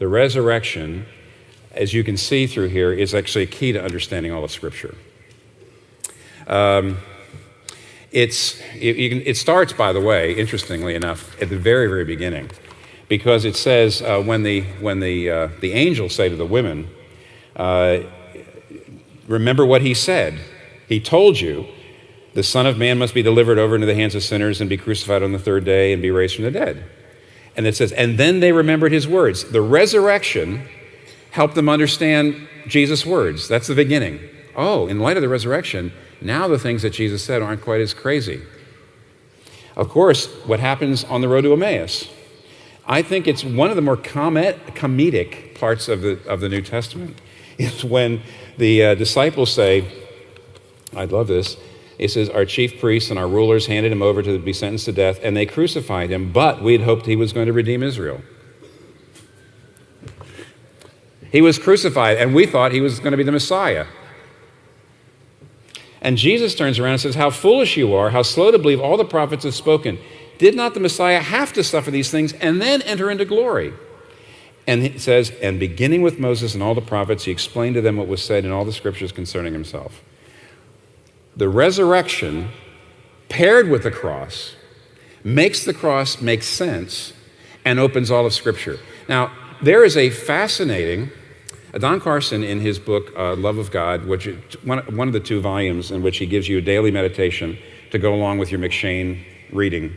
The resurrection, as you can see through here, is actually a key to understanding all of Scripture. It starts, by the way, interestingly enough, at the very, very beginning, because it says when the angels say to the women, remember what he said. He told you, the Son of Man must be delivered over into the hands of sinners and be crucified on the third day and be raised from the dead. And it says, and then they remembered his words. The resurrection helped them understand Jesus' words. That's the beginning. Oh, in light of the resurrection, now the things that Jesus said aren't quite as crazy. Of course, what happens on the road to Emmaus? I think it's one of the more comedic parts of the New Testament. Is when the disciples say, I love this, it says, our chief priests and our rulers handed him over to be sentenced to death, and they crucified him, but we'd hoped he was going to redeem Israel. He was crucified, and we thought he was going to be the Messiah. And Jesus turns around and says, how foolish you are, how slow to believe all the prophets have spoken. Did not the Messiah have to suffer these things and then enter into glory? And it says, and beginning with Moses and all the prophets, he explained to them what was said in all the scriptures concerning himself. The resurrection, paired with the cross, makes the cross make sense and opens all of Scripture. Now, there is a fascinating, Don Carson in his book, Love of God, which is one of the 2 volumes in which he gives you a daily meditation to go along with your McShane reading,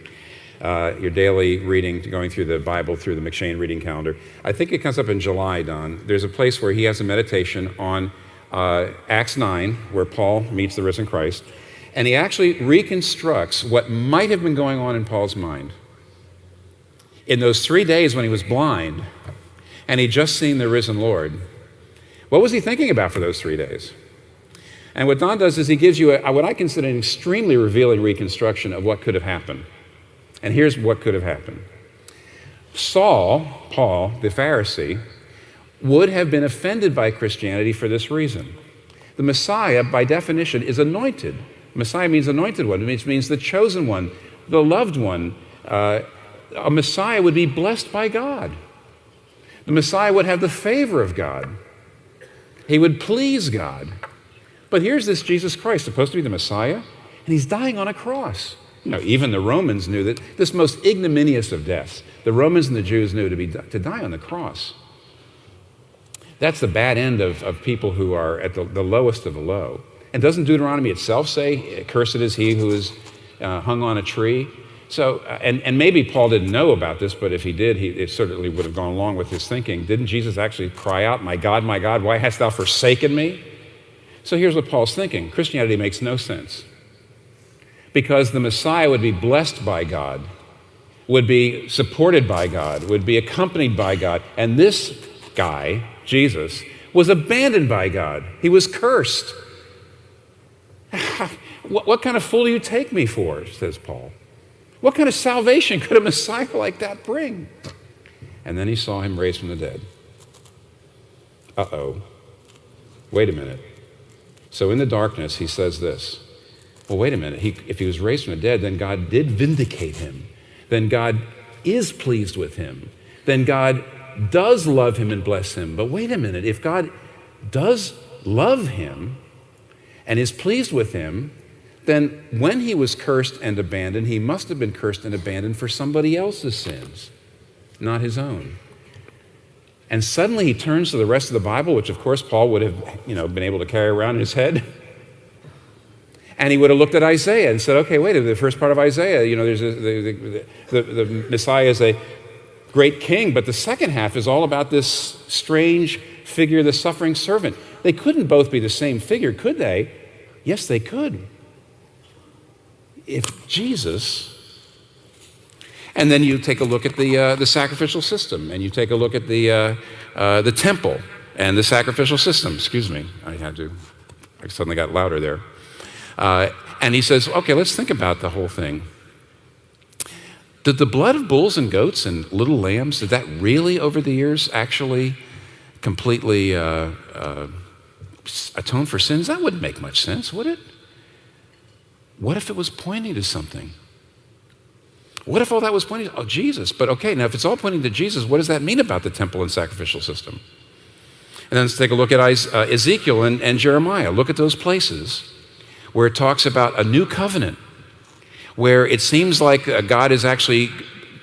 your daily reading, going through the Bible through the McShane reading calendar. I think it comes up in July, Don. There's a place where he has a meditation on Acts 9, where Paul meets the risen Christ, and he actually reconstructs what might have been going on in Paul's mind. In those 3 days when he was blind, and he'd just seen the risen Lord, what was he thinking about for those 3 days? And what Don does is he gives you what I consider an extremely revealing reconstruction of what could have happened. And here's what could have happened. Paul, the Pharisee, would have been offended by Christianity for this reason. The Messiah, by definition, is anointed. Messiah means anointed one. It means the chosen one, the loved one. A Messiah would be blessed by God. The Messiah would have the favor of God. He would please God. But here's this Jesus Christ, supposed to be the Messiah, and he's dying on a cross. You know, even the Romans knew that this most ignominious of deaths, the Romans and the Jews knew to die on the cross. That's the bad end of people who are at the lowest of the low. And doesn't Deuteronomy itself say, cursed is he who is hung on a tree? So, and maybe Paul didn't know about this, but if he did, it certainly would have gone along with his thinking. Didn't Jesus actually cry out, my God, why hast thou forsaken me? So here's what Paul's thinking. Christianity makes no sense. Because the Messiah would be blessed by God, would be supported by God, would be accompanied by God. And this guy, Jesus, was abandoned by God. He was cursed. What kind of fool do you take me for, says Paul. What kind of salvation could a Messiah like that bring? And then he saw him raised from the dead. Uh-oh. Wait a minute. So in the darkness, he says this. Well, wait a minute. If he was raised from the dead, then God did vindicate him. Then God is pleased with him. Then God does love him and bless him. But wait a minute. If God does love him and is pleased with him, then when he was cursed and abandoned, he must have been cursed and abandoned for somebody else's sins, not his own. And suddenly he turns to the rest of the Bible, which of course Paul would have, been able to carry around in his head. And he would have looked at Isaiah and said, okay, wait, the first part of Isaiah, there's the Messiah is a great king, but the second half is all about this strange figure, the suffering servant. They couldn't both be the same figure, could they? Yes, they could. If Jesus, and then you take a look at the sacrificial system, and you take a look at the temple and the sacrificial system. Excuse me, I suddenly got louder there. And he says, okay, let's think about the whole thing. Did the blood of bulls and goats and little lambs, did that really over the years actually completely atone for sins? That wouldn't make much sense, would it? What if it was pointing to something? What if all that was pointing to, oh, Jesus? But okay, now if it's all pointing to Jesus, what does that mean about the temple and sacrificial system? And then let's take a look at Ezekiel and Jeremiah. Look at those places where it talks about a new covenant, where it seems like God is actually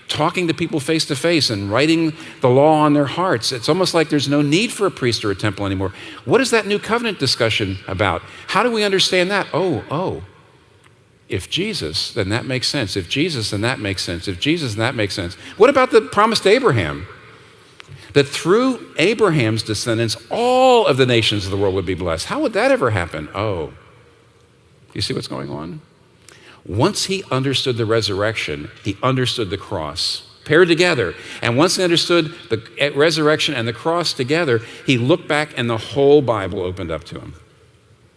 talking to people face to face and writing the law on their hearts. It's almost like there's no need for a priest or a temple anymore. What is that new covenant discussion about? How do we understand that? Oh, if Jesus, then that makes sense. If Jesus, then that makes sense. If Jesus, then that makes sense. What about the promise to Abraham? That through Abraham's descendants, all of the nations of the world would be blessed. How would that ever happen? Oh, you see what's going on? Once he understood the resurrection, he understood the cross, paired together. And once he understood the resurrection and the cross together, he looked back and the whole Bible opened up to him.